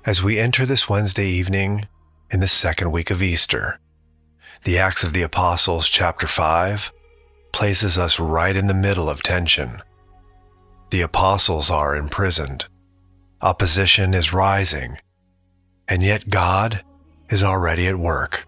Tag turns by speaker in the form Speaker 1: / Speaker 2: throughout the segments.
Speaker 1: As we enter this Wednesday evening in the second week of Easter, the Acts of the Apostles, chapter 5, places us right in the middle of tension. The apostles are imprisoned. Opposition is rising, and yet God is already at work.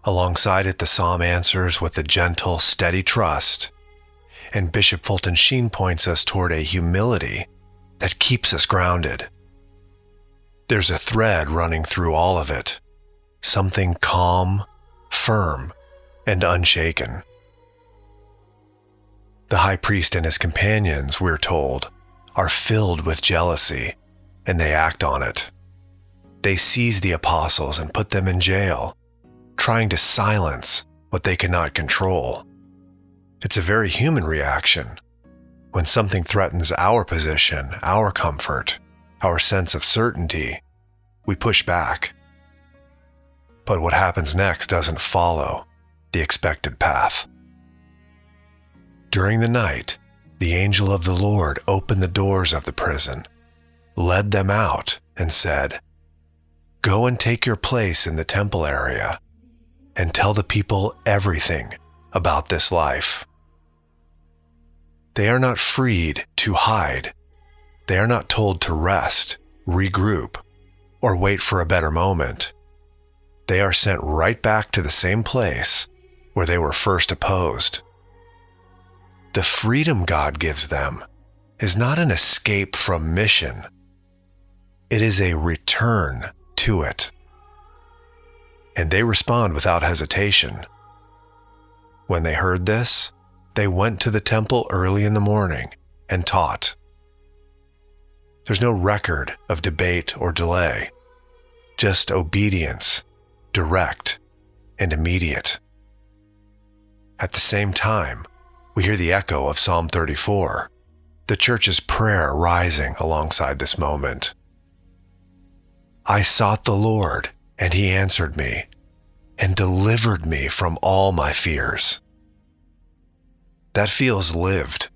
Speaker 1: Alongside it, the psalm answers with a gentle, steady trust, and Bishop Fulton Sheen points us toward a humility that keeps us grounded. There's a thread running through all of it, something calm, firm, and unshaken. The high priest and his companions, we're told, are filled with jealousy, and they act on it. They seize the apostles and put them in jail, trying to silence what they cannot control. It's a very human reaction. When something threatens our position, our comfort, our sense of certainty, we push back. But what happens next doesn't follow the expected path. During the night, the angel of the Lord opened the doors of the prison, led them out, and said, "Go and take your place in the temple area and tell the people everything about this life." They are not freed to hide. They are not told to rest, regroup, or wait for a better moment. They are sent right back to the same place where they were first opposed. The freedom God gives them is not an escape from mission. It is a return to it. And they respond without hesitation. When they heard this, they went to the temple early in the morning and taught. There's no record of debate or delay, just obedience, direct and immediate. At the same time, we hear the echo of Psalm 34, the church's prayer rising alongside this moment. "I sought the Lord, and he answered me, and delivered me from all my fears." That feels lived.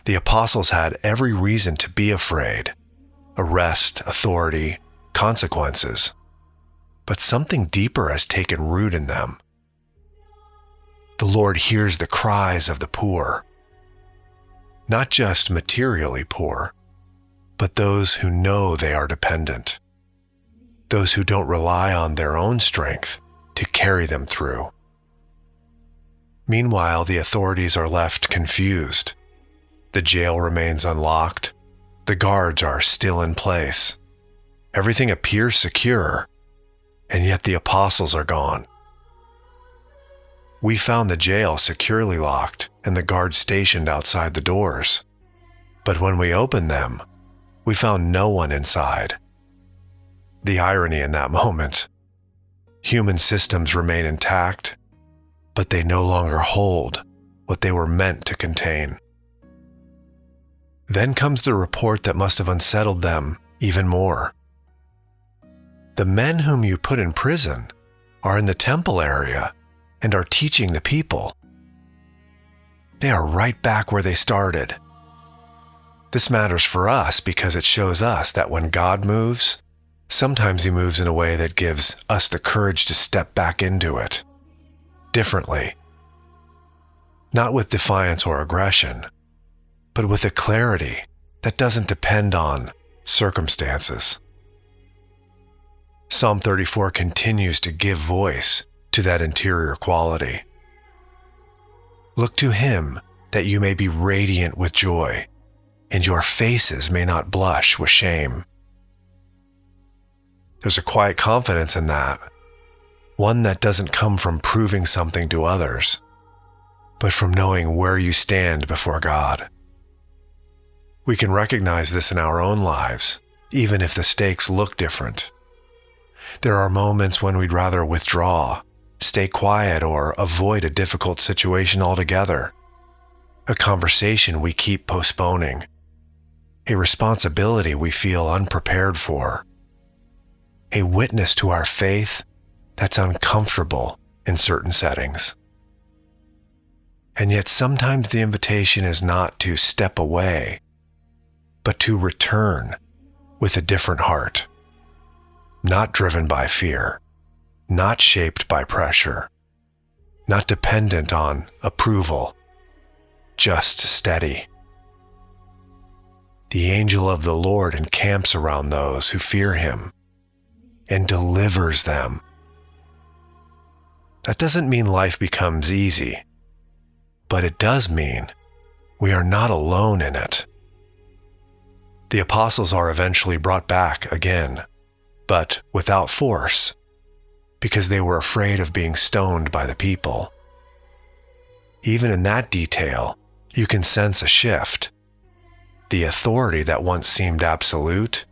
Speaker 1: The apostles had every reason to be afraid: arrest, authority, consequences. But something deeper has taken root in them. The Lord hears the cries of the poor, not just materially poor, but those who know they are dependent, those who don't rely on their own strength to carry them through. Meanwhile, the authorities are left confused. The jail remains unlocked. The guards are still in place. Everything appears secure, and yet the apostles are gone. We found the jail securely locked and the guards stationed outside the doors. But when we opened them, we found no one inside. The irony in that moment: human systems remain intact, but they no longer hold what they were meant to contain. Then comes the report that must have unsettled them even more. The men whom you put in prison are in the temple area and are teaching the people. They are right back where they started. This matters for us because it shows us that when God moves, sometimes he moves in a way that gives us the courage to step back into it differently. Not with defiance or aggression, but with a clarity that doesn't depend on circumstances. Psalm 34 continues to give voice to that interior quality. "Look to him that you may be radiant with joy, and your faces may not blush with shame." There's a quiet confidence in that, one that doesn't come from proving something to others, but from knowing where you stand before God. We can recognize this in our own lives, even if the stakes look different. There are moments when we'd rather withdraw, stay quiet, or avoid a difficult situation altogether. A conversation we keep postponing. A responsibility we feel unprepared for. A witness to our faith that's uncomfortable in certain settings. And yet sometimes the invitation is not to step away, but to return with a different heart, not driven by fear, not shaped by pressure, not dependent on approval, just steady. The angel of the Lord encamps around those who fear him and delivers them. That doesn't mean life becomes easy, but it does mean we are not alone in it. The apostles are eventually brought back again, but without force, because they were afraid of being stoned by the people. Even in that detail, you can sense a shift. The authority that once seemed absolute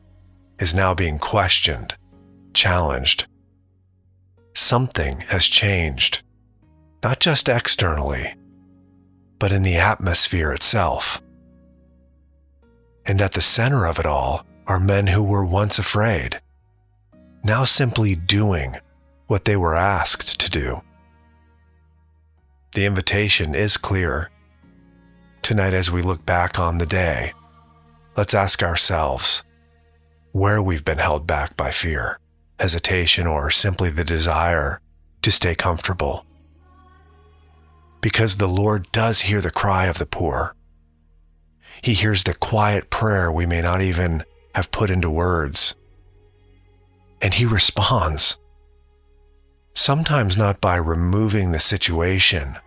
Speaker 1: is now being questioned, challenged. Something has changed, not just externally, but in the atmosphere itself. And at the center of it all are men who were once afraid, now simply doing what they were asked to do. The invitation is clear. Tonight, as we look back on the day, let's ask ourselves where we've been held back by fear, hesitation, or simply the desire to stay comfortable. Because the Lord does hear the cry of the poor. He hears the quiet prayer we may not even have put into words. And he responds, sometimes not by removing the situation,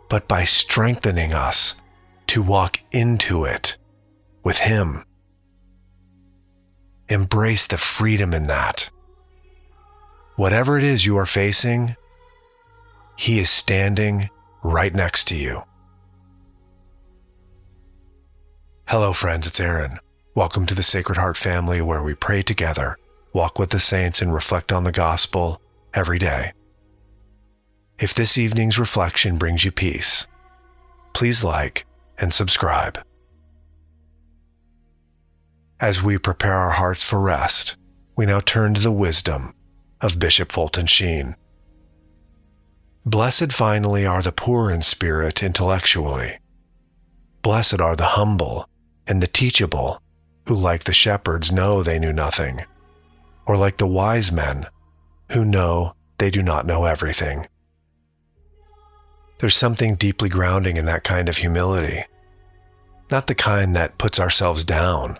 Speaker 1: but by strengthening us to walk into it with him. Embrace the freedom in that. Whatever it is you are facing, he is standing right next to you. Hello friends, it's Aaron. Welcome to the Sacred Heart family, where we pray together, walk with the saints, and reflect on the gospel every day. If this evening's reflection brings you peace, please like and subscribe. As we prepare our hearts for rest, we now turn to the wisdom of Bishop Fulton Sheen. Blessed finally are the poor in spirit intellectually. Blessed are the humble and the teachable, who like the shepherds know they knew nothing, or like the wise men who know they do not know everything. There's something deeply grounding in that kind of humility, not the kind that puts ourselves down,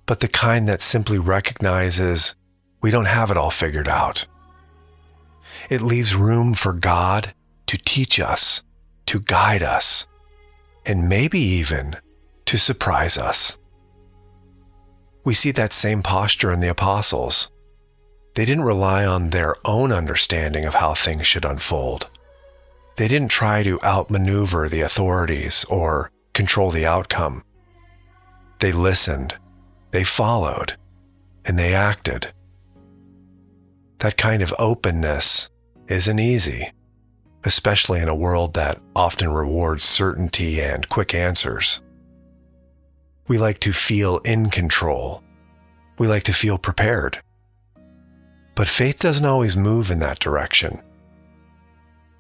Speaker 1: but the kind that simply recognizes we don't have it all figured out. It leaves room for God to teach us, to guide us, and maybe even to surprise us. We see that same posture in the apostles. They didn't rely on their own understanding of how things should unfold. They didn't try to outmaneuver the authorities or control the outcome. They listened, they followed, and they acted. That kind of openness isn't easy, especially in a world that often rewards certainty and quick answers. We like to feel in control. We like to feel prepared. But faith doesn't always move in that direction.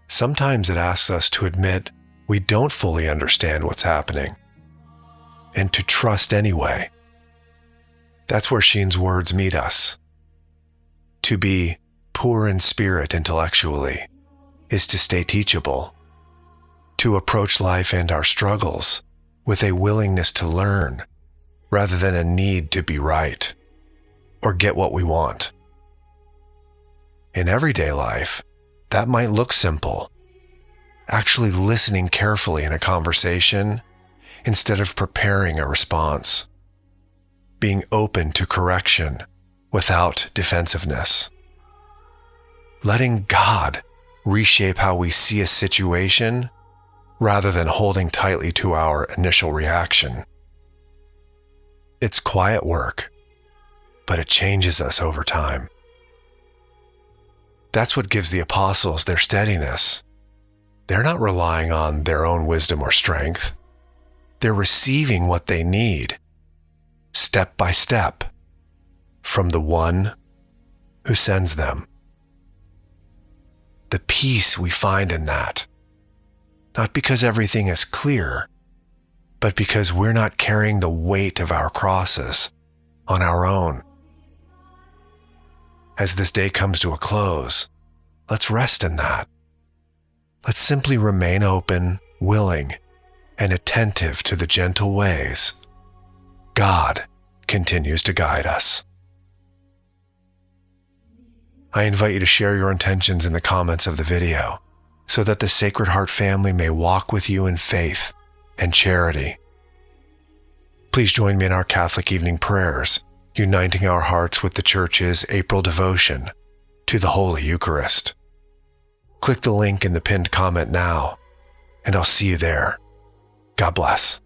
Speaker 1: Sometimes it asks us to admit we don't fully understand what's happening, and to trust anyway. That's where Sheen's words meet us. To be poor in spirit intellectually is to stay teachable, to approach life and our struggles with a willingness to learn rather than a need to be right or get what we want. In everyday life, that might look simple. Actually listening carefully in a conversation instead of preparing a response. Being open to correction without defensiveness. Letting God reshape how we see a situation rather than holding tightly to our initial reaction. It's quiet work, but it changes us over time. That's what gives the apostles their steadiness. They're not relying on their own wisdom or strength. They're receiving what they need, step by step, from the one who sends them. The peace we find in that, not because everything is clear, but because we're not carrying the weight of our crosses on our own. As this day comes to a close, let's rest in that. Let's simply remain open, willing, and attentive to the gentle ways God continues to guide us. I invite you to share your intentions in the comments of the video so that the Sacred Heart family may walk with you in faith and charity. Please join me in our Catholic evening prayers, uniting our hearts with the Church's April devotion to the Holy Eucharist. Click the link in the pinned comment now, and I'll see you there. God bless.